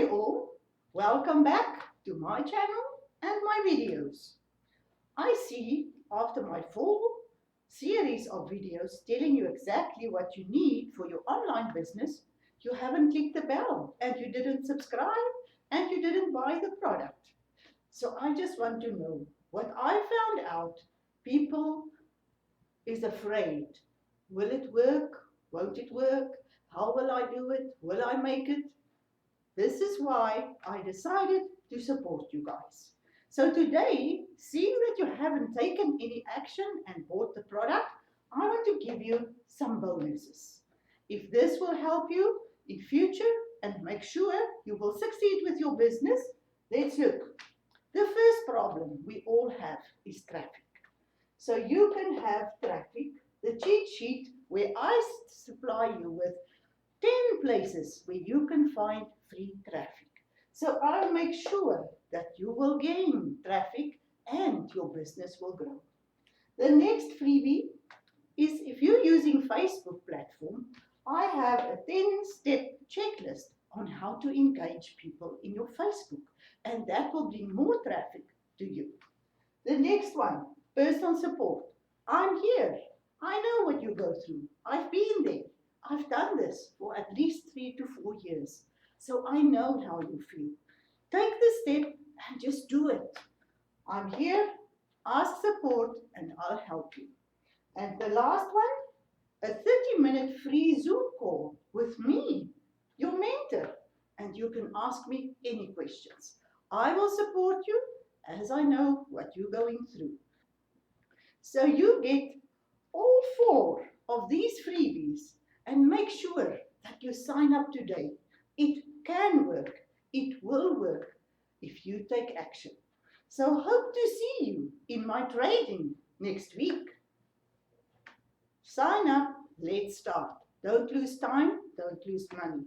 Hi all, welcome back to my channel and my videos. I see after my full series of videos telling you exactly what you need for your online business, you haven't clicked the bell and you didn't subscribe and you didn't buy the product. So I just want to know what I found out. People is afraid. Will it work? Won't it work? How will I do it? Will I make it? This is why I decided to support you guys. So today, seeing that you haven't taken any action and bought the product, I want to give you some bonuses. If this will help you in future and make sure you will succeed with your business, let's look. The first problem we all have is traffic. So you can have traffic, the cheat sheet where I supply you with 10 places where you can find free traffic. So I'll make sure that you will gain traffic and your business will grow. The next freebie is if you're using Facebook platform, I have a 10-step checklist on how to engage people in your Facebook, and that will bring more traffic to you. The next one, personal support. I'm here. I know what you go through. I've been there. I've done this for at least 3 to 4 years. So I know how you feel. Take the step and just do it. I'm here. Ask support and I'll help you. And the last one, a 30-minute free Zoom call with me, your mentor. And you can ask me any questions. I will support you as I know what you're going through. So you get all 4 of these freebies and make sure that you sign up today. It can work. It will work if you take action. So hope to see you in my training next week. Sign up. Let's start. Don't lose time. Don't lose money.